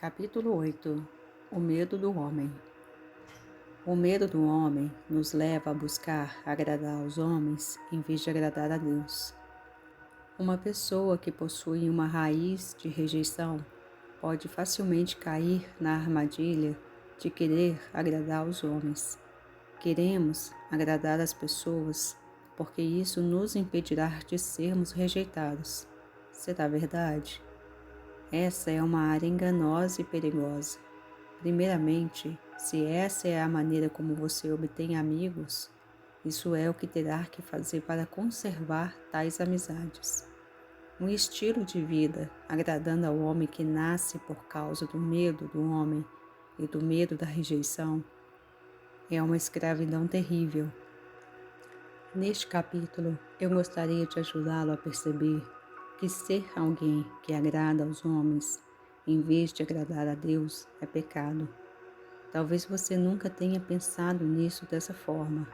Capítulo 8. O medo do homem. O medo do homem nos leva a buscar agradar aos homens em vez de agradar a Deus. Uma pessoa que possui uma raiz de rejeição pode facilmente cair na armadilha de querer agradar aos homens. Queremos agradar as pessoas porque isso nos impedirá de sermos rejeitados. Será verdade? Essa é uma área enganosa e perigosa. Primeiramente, se essa é a maneira como você obtém amigos, isso é o que terá que fazer para conservar tais amizades. Um estilo de vida agradando ao homem que nasce por causa do medo do homem e do medo da rejeição é uma escravidão terrível. Neste capítulo, eu gostaria de ajudá-lo a perceber que ser alguém que agrada aos homens, em vez de agradar a Deus, é pecado. Talvez você nunca tenha pensado nisso dessa forma.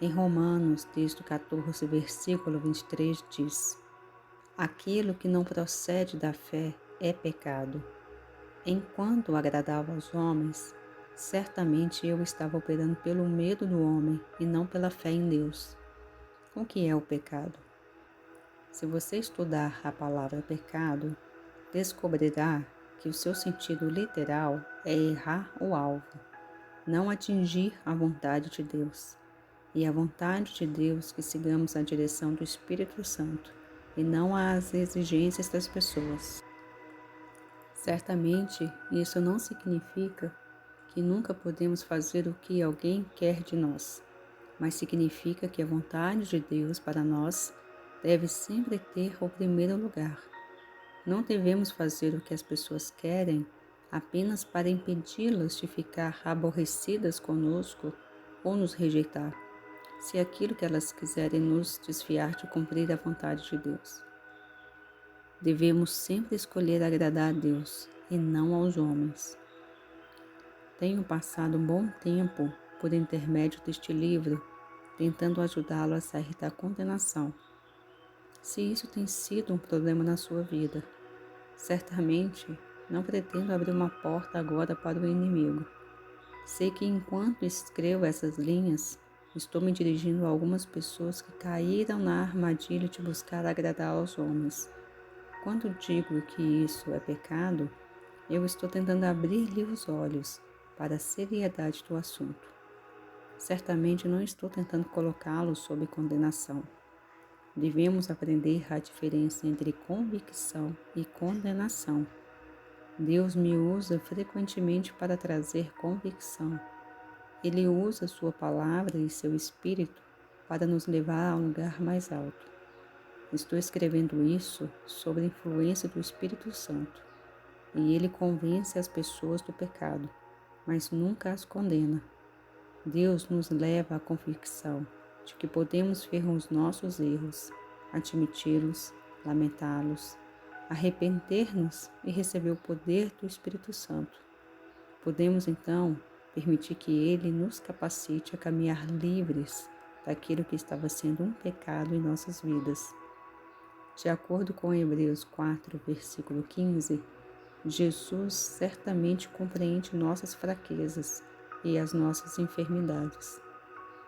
Em Romanos, texto 14, versículo 23, diz: aquilo que não procede da fé é pecado. Enquanto agradava aos homens, certamente eu estava operando pelo medo do homem e não pela fé em Deus. O que é o pecado? Se você estudar a palavra pecado, descobrirá que o seu sentido literal é errar o alvo, não atingir a vontade de Deus. E a vontade de Deus que sigamos a direção do Espírito Santo e não as exigências das pessoas. Certamente, isso não significa que nunca podemos fazer o que alguém quer de nós, mas significa que a vontade de Deus para nós deve sempre ter o primeiro lugar. Não devemos fazer o que as pessoas querem apenas para impedi-las de ficar aborrecidas conosco ou nos rejeitar, se aquilo que elas quiserem nos desviar de cumprir a vontade de Deus. Devemos sempre escolher agradar a Deus e não aos homens. Tenho passado um bom tempo por intermédio deste livro, tentando ajudá-lo a sair da condenação. Se isso tem sido um problema na sua vida, certamente não pretendo abrir uma porta agora para o inimigo. Sei que enquanto escrevo essas linhas, estou me dirigindo a algumas pessoas que caíram na armadilha de buscar agradar aos homens. Quando digo que isso é pecado, eu estou tentando abrir-lhe os olhos para a seriedade do assunto. Certamente não estou tentando colocá-lo sob condenação. Devemos aprender a diferença entre convicção e condenação. Deus me usa frequentemente para trazer convicção. Ele usa sua palavra e seu espírito para nos levar a um lugar mais alto. Estou escrevendo isso sob a influência do Espírito Santo, e ele convence as pessoas do pecado, mas nunca as condena. Deus nos leva à convicção de que podemos ver os nossos erros, admiti-los, lamentá-los, arrepender-nos e receber o poder do Espírito Santo. Podemos então permitir que Ele nos capacite a caminhar livres daquilo que estava sendo um pecado em nossas vidas. De acordo com Hebreus 4, versículo 15, Jesus certamente compreende nossas fraquezas e as nossas enfermidades,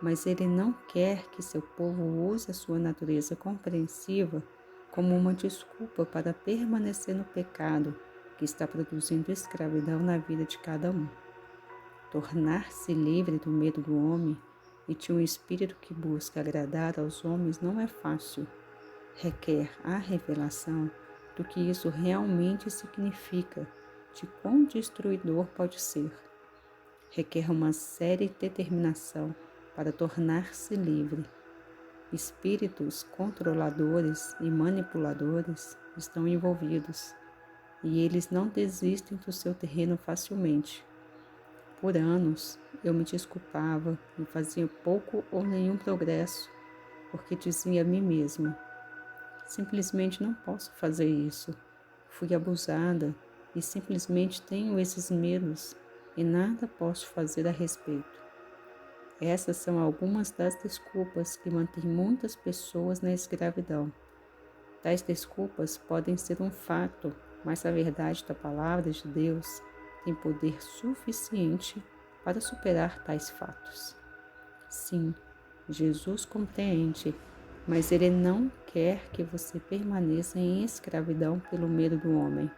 mas Ele não quer que seu povo use a sua natureza compreensiva como uma desculpa para permanecer no pecado que está produzindo escravidão na vida de cada um. Tornar-se livre do medo do homem e de um espírito que busca agradar aos homens não é fácil. Requer a revelação do que isso realmente significa, de quão destruidor pode ser. Requer uma séria determinação para tornar-se livre. Espíritos controladores e manipuladores estão envolvidos, e eles não desistem do seu terreno facilmente. Por anos, eu me desculpava e fazia pouco ou nenhum progresso, porque dizia a mim mesma: simplesmente não posso fazer isso. Fui abusada e simplesmente tenho esses medos e nada posso fazer a respeito. Essas são algumas das desculpas que mantêm muitas pessoas na escravidão. Tais desculpas podem ser um fato mas a verdade da palavra de Deus tem poder suficiente para superar tais fatos. Sim, Jesus compreende, mas Ele não quer que você permaneça em escravidão pelo medo do homem.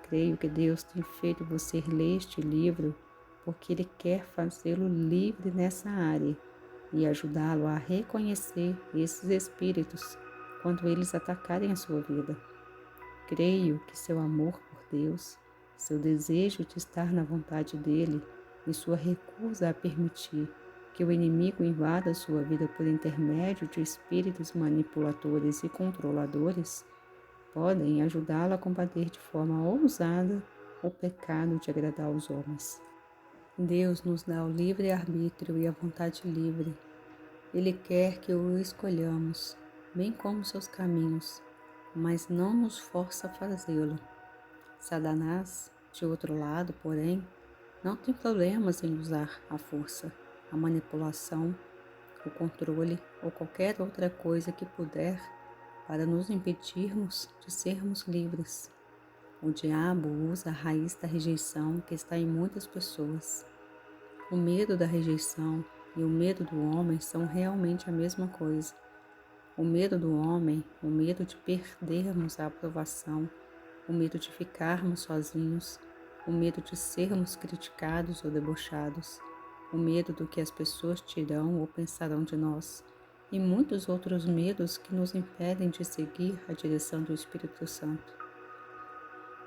Creio que Deus tem feito você ler este livro porque Ele quer fazê-lo livre nessa área e ajudá-lo a reconhecer esses espíritos quando eles atacarem a sua vida. Creio que seu amor por Deus, seu desejo de estar na vontade dEle e sua recusa a permitir que o inimigo invada sua vida por intermédio de espíritos manipuladores e controladores podem ajudá-lo a combater de forma ousada o pecado de agradar aos homens. Deus nos dá o livre-arbítrio e a vontade livre. Ele quer que o escolhamos, bem como seus caminhos, mas não nos força a fazê-lo. Satanás, de outro lado, porém, não tem problemas em usar a força, a manipulação, o controle ou qualquer outra coisa que puder para nos impedirmos de sermos livres. O diabo usa a raiz da rejeição que está em muitas pessoas. O medo da rejeição e o medo do homem são realmente a mesma coisa. O medo do homem, o medo de perdermos a aprovação, o medo de ficarmos sozinhos, o medo de sermos criticados ou debochados, o medo do que as pessoas dirão ou pensarão de nós, e muitos outros medos que nos impedem de seguir a direção do Espírito Santo.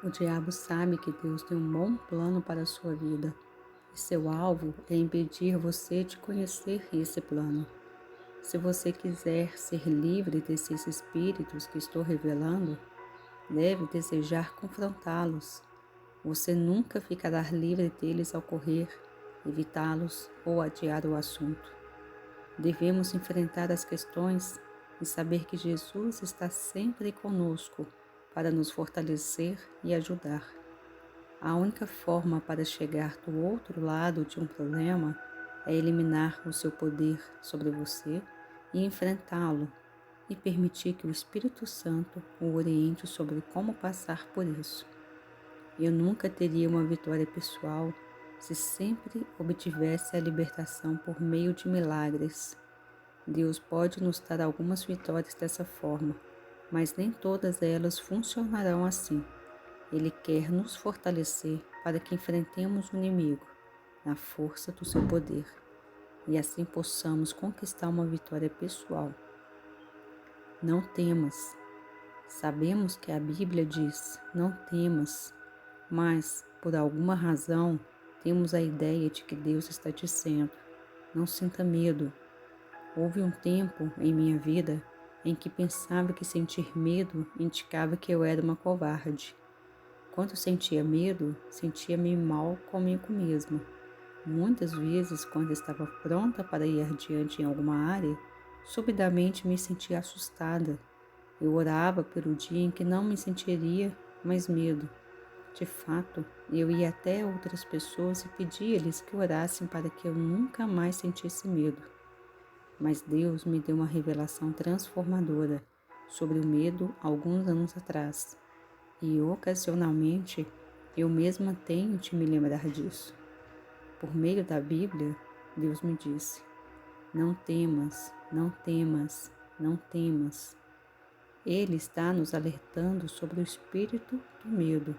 O diabo sabe que Deus tem um bom plano para a sua vida, e seu alvo é impedir você de conhecer esse plano. Se você quiser ser livre desses espíritos que estou revelando, deve desejar confrontá-los. Você nunca ficará livre deles ao correr, evitá-los ou adiar o assunto. Devemos enfrentar as questões e saber que Jesus está sempre conosco para nos fortalecer e ajudar. A única forma para chegar do outro lado de um problema é eliminar o seu poder sobre você e enfrentá-lo e permitir que o Espírito Santo o oriente sobre como passar por isso. Eu nunca teria uma vitória pessoal se sempre obtivesse a libertação por meio de milagres. Deus pode nos dar algumas vitórias dessa forma, mas nem todas elas funcionarão assim. Ele quer nos fortalecer para que enfrentemos o inimigo na força do seu poder e assim possamos conquistar uma vitória pessoal. Não temas. Sabemos que a Bíblia diz, não temas, mas, por alguma razão, temos a ideia de que Deus está dizendo, não sinta medo. Houve um tempo em minha vida em que pensava que sentir medo indicava que eu era uma covarde. Quando sentia medo, sentia-me mal comigo mesma. Muitas vezes, quando estava pronta para ir adiante em alguma área, subitamente me sentia assustada. Eu orava pelo dia em que não me sentiria mais medo. De fato, eu ia até outras pessoas e pedia-lhes que orassem para que eu nunca mais sentisse medo. Mas Deus me deu uma revelação transformadora sobre o medo alguns anos atrás. E ocasionalmente eu mesma tenho de me lembrar disso. Por meio da Bíblia, Deus me disse, não temas, não temas, não temas. Ele está nos alertando sobre o espírito do medo.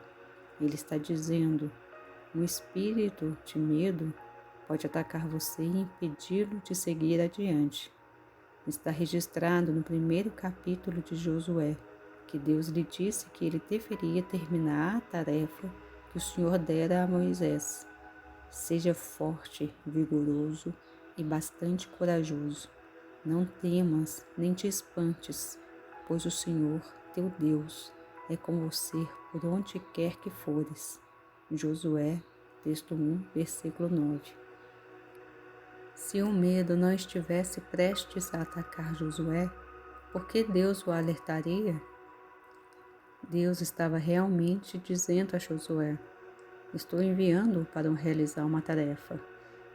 Ele está dizendo, um espírito de medo pode atacar você e impedi-lo de seguir adiante. Está registrado no primeiro capítulo de Josué, que Deus lhe disse que ele deveria terminar a tarefa que o Senhor dera a Moisés. Seja forte, vigoroso e bastante corajoso. Não temas nem te espantes, pois o Senhor, teu Deus, é com você por onde quer que fores. Josué, texto 1, versículo 9. Se o medo não estivesse prestes a atacar Josué, por que Deus o alertaria? Deus estava realmente dizendo a Josué, estou enviando-o para realizar uma tarefa.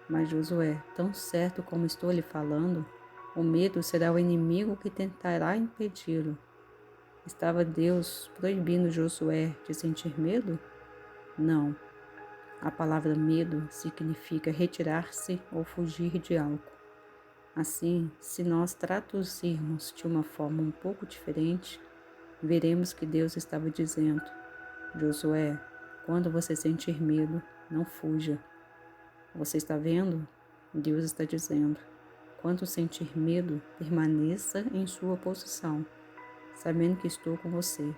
Mas Josué, tão certo como estou lhe falando, o medo será o inimigo que tentará impedi-lo. Estava Deus proibindo Josué de sentir medo? Não. A palavra medo significa retirar-se ou fugir de algo. Assim, se nós traduzirmos de uma forma um pouco diferente, veremos que Deus estava dizendo: Josué, quando você sentir medo, não fuja. Você está vendo? Deus está dizendo: quando sentir medo, permaneça em sua posição, sabendo que estou com você.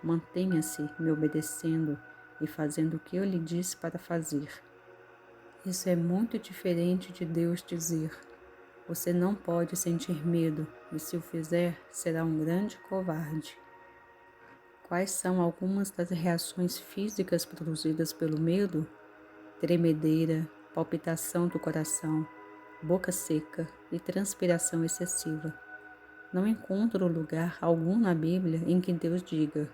Mantenha-se me obedecendo e fazendo o que eu lhe disse para fazer. Isso é muito diferente de Deus dizer: você não pode sentir medo, e se o fizer, será um grande covarde. Quais são algumas das reações físicas produzidas pelo medo? Tremedeira, palpitação do coração, boca seca e transpiração excessiva. Não encontro lugar algum na Bíblia em que Deus diga: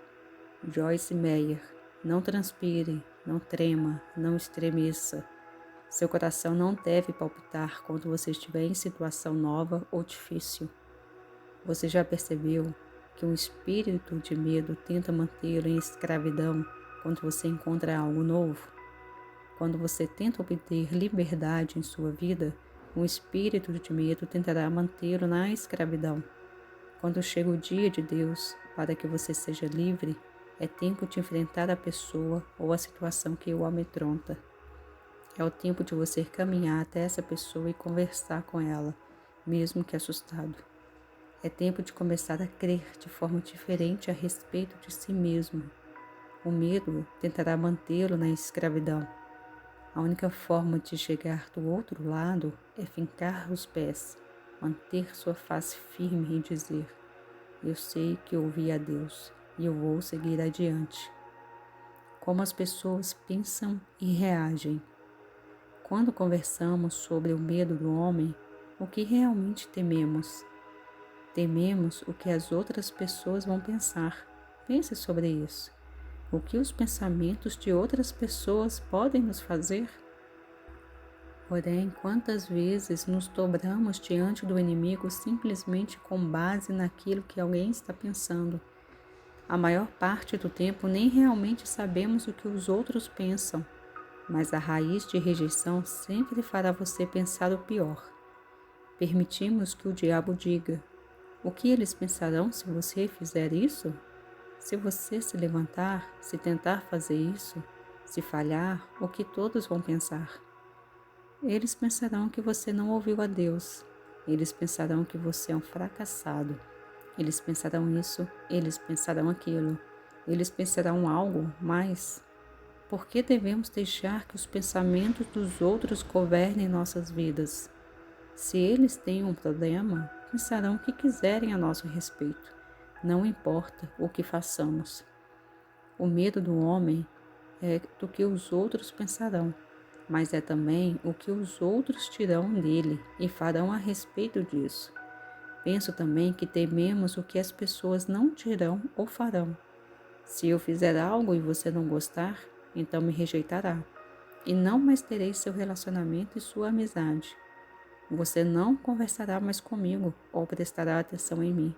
Joyce Meyer, não transpire, não trema, não estremeça. Seu coração não deve palpitar quando você estiver em situação nova ou difícil. Você já percebeu que um espírito de medo tenta mantê-lo em escravidão quando você encontra algo novo? Quando você tenta obter liberdade em sua vida, um espírito de medo tentará mantê-lo na escravidão. Quando chega o dia de Deus para que você seja livre, é tempo de enfrentar a pessoa ou a situação que o amedronta. É o tempo de você caminhar até essa pessoa e conversar com ela, mesmo que assustado. É tempo de começar a crer de forma diferente a respeito de si mesmo. O medo tentará mantê-lo na escravidão. A única forma de chegar do outro lado é fincar os pés, manter sua face firme e dizer: eu sei que ouvi a Deus e eu vou seguir adiante. Como as pessoas pensam e reagem. Quando conversamos sobre o medo do homem, o que realmente tememos? Tememos o que as outras pessoas vão pensar. Pense sobre isso. O que os pensamentos de outras pessoas podem nos fazer? Porém, quantas vezes nos dobramos diante do inimigo simplesmente com base naquilo que alguém está pensando? A maior parte do tempo nem realmente sabemos o que os outros pensam, mas a raiz de rejeição sempre fará você pensar o pior. Permitimos que o diabo diga: o que eles pensarão se você fizer isso? Se você se levantar, se tentar fazer isso, se falhar, o que todos vão pensar? Eles pensarão que você não ouviu a Deus. Eles pensarão que você é um fracassado. Eles pensarão isso, eles pensarão aquilo. Eles pensarão algo mais. Por que devemos deixar que os pensamentos dos outros governem nossas vidas? Se eles têm um problema, pensarão o que quiserem a nosso respeito. Não importa o que façamos. O medo do homem é do que os outros pensarão, mas é também o que os outros dirão dele e farão a respeito disso. Penso também que tememos o que as pessoas não dirão ou farão. Se eu fizer algo e você não gostar, então me rejeitará, e não mais terei seu relacionamento e sua amizade. Você não conversará mais comigo ou prestará atenção em mim.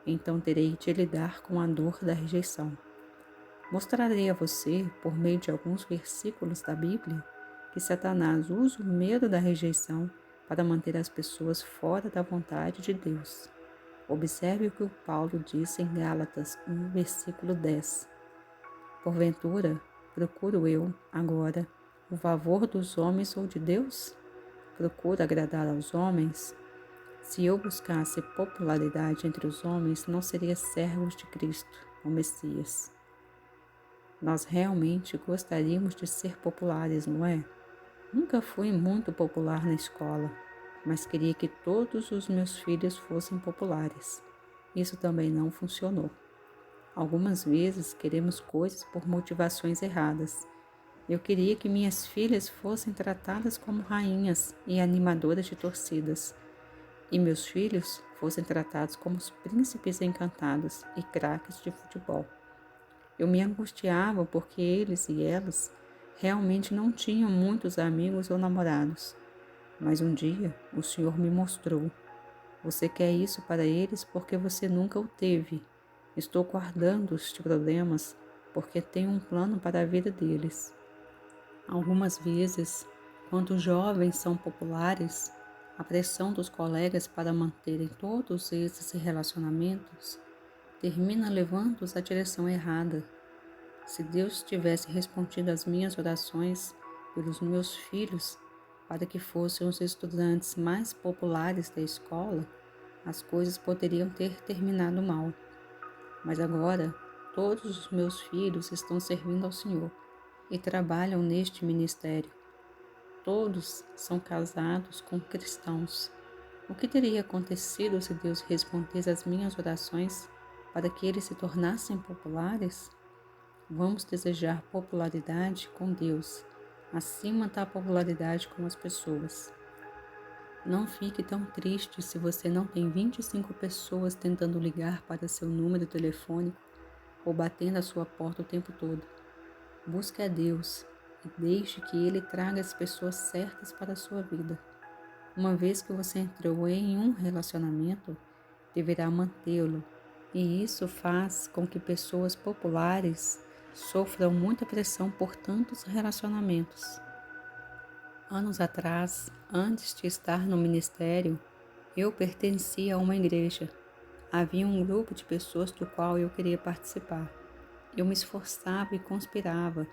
Então terei de lidar com a dor da rejeição. Mostrarei a você, por meio de alguns versículos da Bíblia, que Satanás usa o medo da rejeição para manter as pessoas fora da vontade de Deus. Observe o que o Paulo disse em Gálatas 1, versículo 10. Porventura, procuro eu, agora, o favor dos homens ou de Deus? Procuro agradar aos homens? Se eu buscasse popularidade entre os homens, não seria servos de Cristo, o Messias. Nós realmente gostaríamos de ser populares, não é? Nunca fui muito popular na escola, mas queria que todos os meus filhos fossem populares. Isso também não funcionou. Algumas vezes queremos coisas por motivações erradas. Eu queria que minhas filhas fossem tratadas como rainhas e animadoras de torcidas, e meus filhos fossem tratados como os príncipes encantados e craques de futebol. Eu me angustiava porque eles e elas realmente não tinham muitos amigos ou namorados. Mas um dia o Senhor me mostrou: você quer isso para eles porque você nunca o teve. Estou guardando os problemas porque tenho um plano para a vida deles. Algumas vezes, quando os jovens são populares, a pressão dos colegas para manterem todos esses relacionamentos termina levando-os à direção errada. Se Deus tivesse respondido às minhas orações pelos meus filhos para que fossem os estudantes mais populares da escola, as coisas poderiam ter terminado mal. Mas agora, todos os meus filhos estão servindo ao Senhor e trabalham neste ministério. Todos são casados com cristãos. O que teria acontecido se Deus respondesse às minhas orações para que eles se tornassem populares? Vamos desejar popularidade com Deus, acima da popularidade com as pessoas. Não fique tão triste se você não tem 25 pessoas tentando ligar para seu número telefônico ou batendo à sua porta o tempo todo. Busque a Deus e deixe que Ele traga as pessoas certas para a sua vida. Uma vez que você entrou em um relacionamento, deverá mantê-lo, e isso faz com que pessoas populares sofram muita pressão por tantos relacionamentos. Anos atrás, antes de estar no ministério, eu pertencia a uma igreja. Havia um grupo de pessoas do qual eu queria participar. Eu me esforçava e conspirava,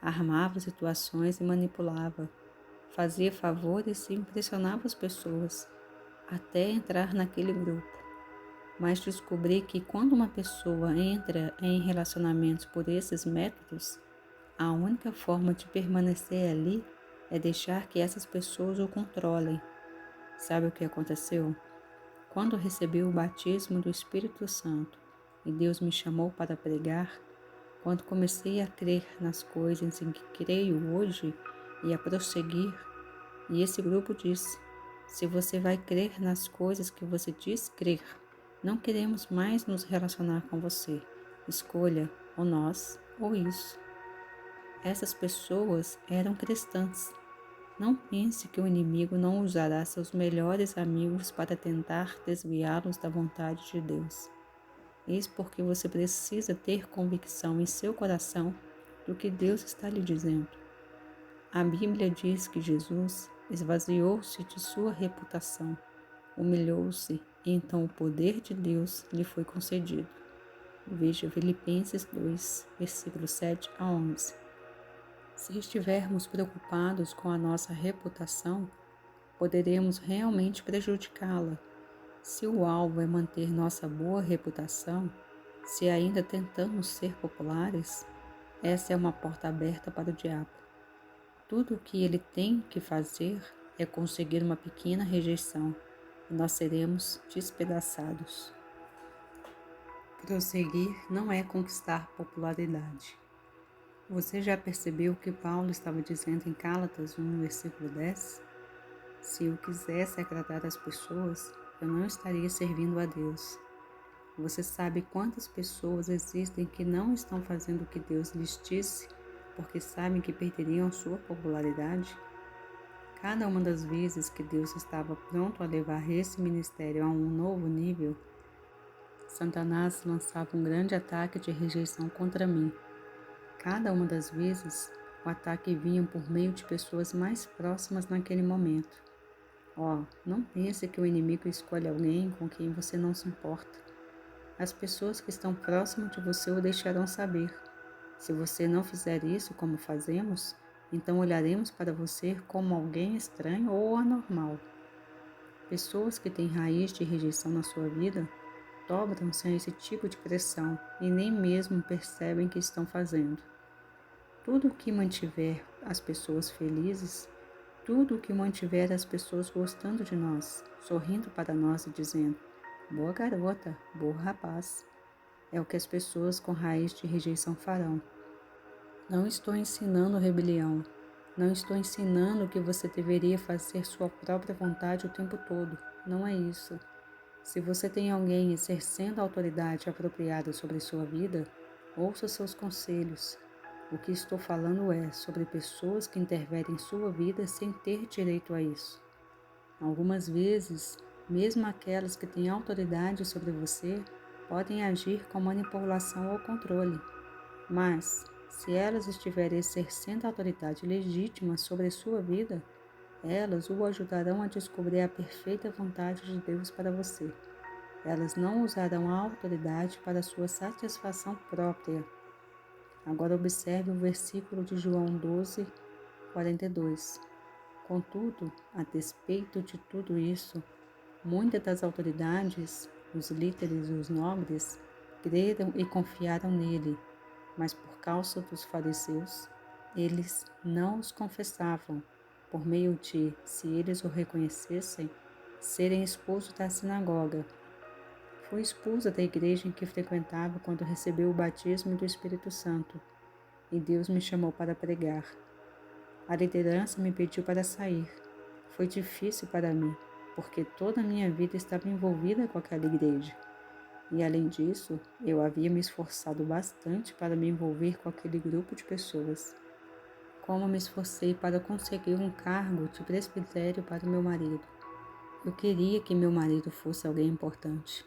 armava situações e manipulava, fazia favores e impressionava as pessoas, até entrar naquele grupo. Mas descobri que quando uma pessoa entra em relacionamentos por esses métodos, a única forma de permanecer ali é deixar que essas pessoas o controlem. Sabe o que aconteceu? Quando recebi o batismo do Espírito Santo e Deus me chamou para pregar, quando comecei a crer nas coisas em que creio hoje e a prosseguir, e esse grupo disse: se você vai crer nas coisas que você diz crer, não queremos mais nos relacionar com você. Escolha ou nós ou isso. Essas pessoas eram cristãs. Não pense que o inimigo não usará seus melhores amigos para tentar desviá-los da vontade de Deus. Eis porque você precisa ter convicção em seu coração do que Deus está lhe dizendo. A Bíblia diz que Jesus esvaziou-se de sua reputação, humilhou-se e então o poder de Deus lhe foi concedido. Veja Filipenses 2, versículos 7 a 11. Se estivermos preocupados com a nossa reputação, poderemos realmente prejudicá-la. Se o alvo é manter nossa boa reputação, se ainda tentamos ser populares, essa é uma porta aberta para o diabo. Tudo o que ele tem que fazer é conseguir uma pequena rejeição, e nós seremos despedaçados. Prosseguir não é conquistar popularidade. Você já percebeu o que Paulo estava dizendo em Gálatas 1, versículo 10? Se eu quisesse agradar as pessoas, eu não estaria servindo a Deus. Você sabe quantas pessoas existem que não estão fazendo o que Deus lhes disse, porque sabem que perderiam sua popularidade? Cada uma das vezes que Deus estava pronto a levar esse ministério a um novo nível, Satanás lançava um grande ataque de rejeição contra mim. Cada uma das vezes, o ataque vinha por meio de pessoas mais próximas naquele momento. Não pense que o inimigo escolhe alguém com quem você não se importa. As pessoas que estão próximas de você o deixarão saber. Se você não fizer isso como fazemos, então olharemos para você como alguém estranho ou anormal. Pessoas que têm raiz de rejeição na sua vida dobram-se a esse tipo de pressão e nem mesmo percebem que estão fazendo. Tudo o que mantiver as pessoas felizes, tudo o que mantiver as pessoas gostando de nós, sorrindo para nós e dizendo: boa garota, bom rapaz, é o que as pessoas com raiz de rejeição farão. Não estou ensinando rebelião. Não estou ensinando que você deveria fazer sua própria vontade o tempo todo. Não é isso. Se você tem alguém exercendo a autoridade apropriada sobre sua vida, ouça seus conselhos. O que estou falando é sobre pessoas que interferem em sua vida sem ter direito a isso. Algumas vezes, mesmo aquelas que têm autoridade sobre você, podem agir com manipulação ou controle, mas, se elas estiverem exercendo a autoridade legítima sobre sua vida, elas o ajudarão a descobrir a perfeita vontade de Deus para você. Elas não usarão a autoridade para sua satisfação própria. Agora observe o versículo de João 12, 42. Contudo, a despeito de tudo isso, muitas das autoridades, os líderes e os nobres, creram e confiaram nele, mas por causa dos fariseus, eles não os confessavam, por meio de, se eles o reconhecessem, serem expulsos da sinagoga. Fui expulsa da igreja em que frequentava quando recebeu o batismo do Espírito Santo, e Deus me chamou para pregar. A liderança me pediu para sair. Foi difícil para mim, porque toda a minha vida estava envolvida com aquela igreja. E além disso, eu havia me esforçado bastante para me envolver com aquele grupo de pessoas. Como me esforcei para conseguir um cargo de presbitério para o meu marido. Eu queria que meu marido fosse alguém importante.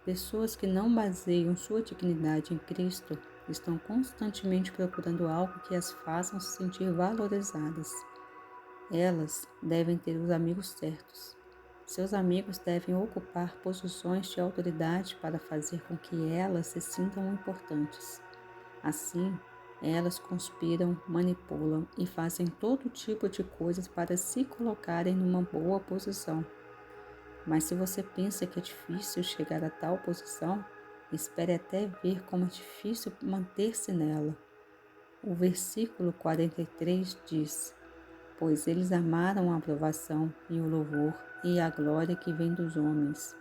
Pessoas que não baseiam sua dignidade em Cristo estão constantemente procurando algo que as façam se sentir valorizadas. Elas devem ter os amigos certos. Seus amigos devem ocupar posições de autoridade para fazer com que elas se sintam importantes. Assim, elas conspiram, manipulam e fazem todo tipo de coisas para se colocarem numa boa posição. Mas se você pensa que é difícil chegar a tal posição, espere até ver como é difícil manter-se nela. O versículo 43 diz: Pois eles amaram a aprovação e o louvor e a glória que vem dos homens,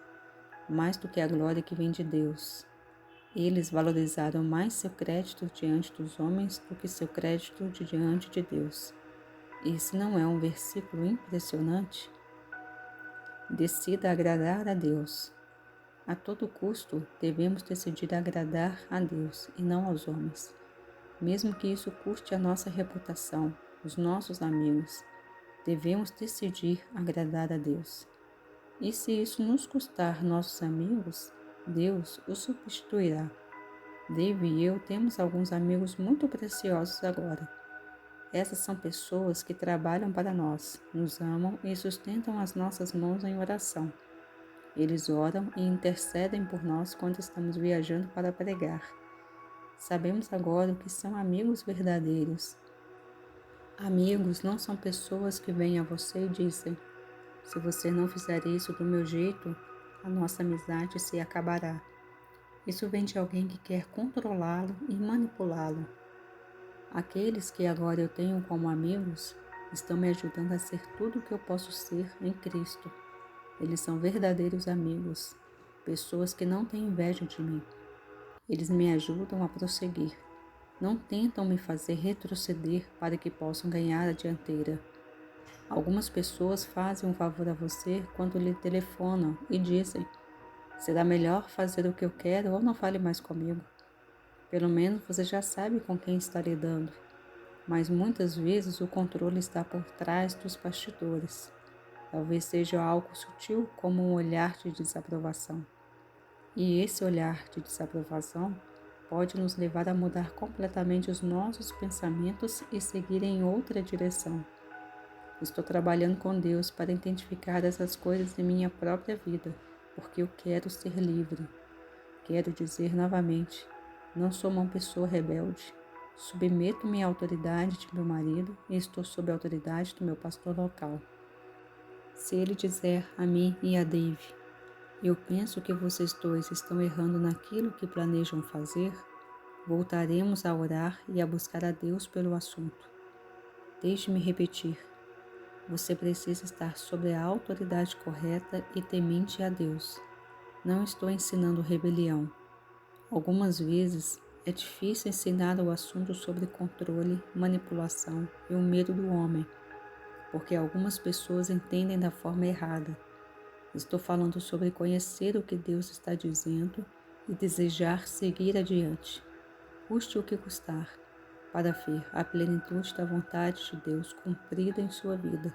mais do que a glória que vem de Deus. Eles valorizaram mais seu crédito diante dos homens do que seu crédito diante de Deus. Esse não é um versículo impressionante? Decida agradar a Deus. A todo custo, devemos decidir agradar a Deus e não aos homens, mesmo que isso custe a nossa reputação, os nossos amigos. Devemos decidir agradar a Deus. E se isso nos custar nossos amigos, Deus os substituirá. Dave e eu temos alguns amigos muito preciosos agora. Essas são pessoas que trabalham para nós, nos amam e sustentam as nossas mãos em oração. Eles oram e intercedem por nós quando estamos viajando para pregar. Sabemos agora o que são amigos verdadeiros. Amigos não são pessoas que vêm a você e dizem: se você não fizer isso do meu jeito, a nossa amizade se acabará. Isso vem de alguém que quer controlá-lo e manipulá-lo. Aqueles que agora eu tenho como amigos estão me ajudando a ser tudo o que eu posso ser em Cristo. Eles são verdadeiros amigos, pessoas que não têm inveja de mim. Eles me ajudam a prosseguir. Não tentam me fazer retroceder para que possam ganhar a dianteira. Algumas pessoas fazem um favor a você quando lhe telefonam e dizem: será melhor fazer o que eu quero ou não fale mais comigo. Pelo menos você já sabe com quem está lidando. Mas muitas vezes o controle está por trás dos bastidores. Talvez seja algo sutil como um olhar de desaprovação. E esse olhar de desaprovação pode nos levar a mudar completamente os nossos pensamentos e seguir em outra direção. Estou trabalhando com Deus para identificar essas coisas em minha própria vida, porque eu quero ser livre. Quero dizer novamente: não sou uma pessoa rebelde. Submeto-me à autoridade de meu marido e estou sob a autoridade do meu pastor local. Se ele dizer a mim e a Dave: eu penso que vocês dois estão errando naquilo que planejam fazer, voltaremos a orar e a buscar a Deus pelo assunto. Deixe-me repetir: você precisa estar sob a autoridade correta e temente a Deus. Não estou ensinando rebelião. Algumas vezes é difícil ensinar o assunto sobre controle, manipulação e o medo do homem, porque algumas pessoas entendem da forma errada. Estou falando sobre conhecer o que Deus está dizendo e desejar seguir adiante, custe o que custar, para ver a plenitude da vontade de Deus cumprida em sua vida.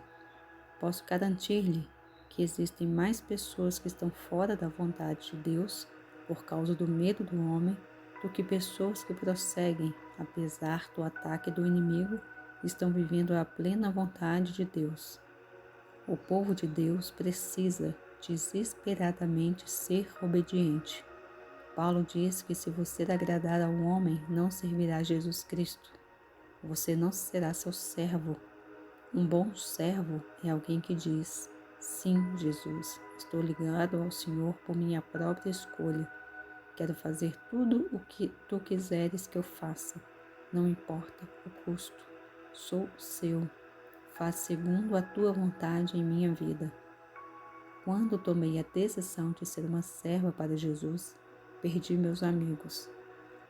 Posso garantir-lhe que existem mais pessoas que estão fora da vontade de Deus por causa do medo do homem, do que pessoas que prosseguem, apesar do ataque do inimigo, estão vivendo a plena vontade de Deus. O povo de Deus precisa desesperadamente ser obediente. Paulo diz que se você agradar ao homem, não servirá a Jesus Cristo. Você não será seu servo. Um bom servo é alguém que diz: sim, Jesus, estou ligado ao Senhor por minha própria escolha. Quero fazer tudo o que tu quiseres que eu faça. Não importa o custo. Sou seu. Faz segundo a tua vontade em minha vida. Quando tomei a decisão de ser uma serva para Jesus, perdi meus amigos.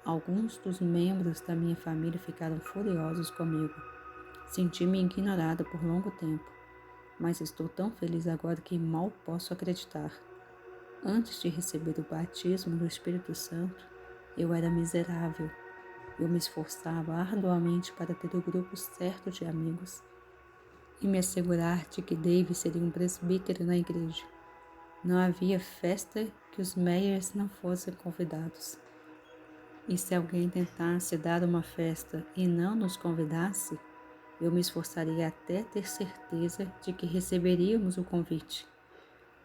Alguns dos membros da minha família ficaram furiosos comigo. Senti-me ignorada por longo tempo, mas estou tão feliz agora que mal posso acreditar. Antes de receber o batismo do Espírito Santo, eu era miserável. Eu me esforçava arduamente para ter o grupo certo de amigos e me assegurar de que Dave seria um presbítero na igreja. Não havia festa que os Meyers não fossem convidados. E se alguém tentasse dar uma festa e não nos convidasse, eu me esforçaria até ter certeza de que receberíamos o convite.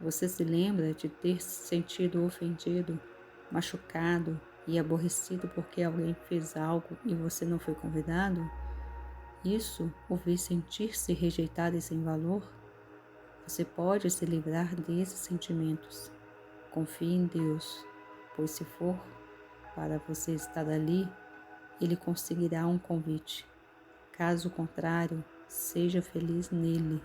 Você se lembra de ter se sentido ofendido, machucado e aborrecido porque alguém fez algo e você não foi convidado? Isso o fez sentir-se rejeitado e sem valor? Você pode se livrar desses sentimentos. Confie em Deus, pois se for para você estar ali, Ele conseguirá um convite. Caso contrário, seja feliz nele.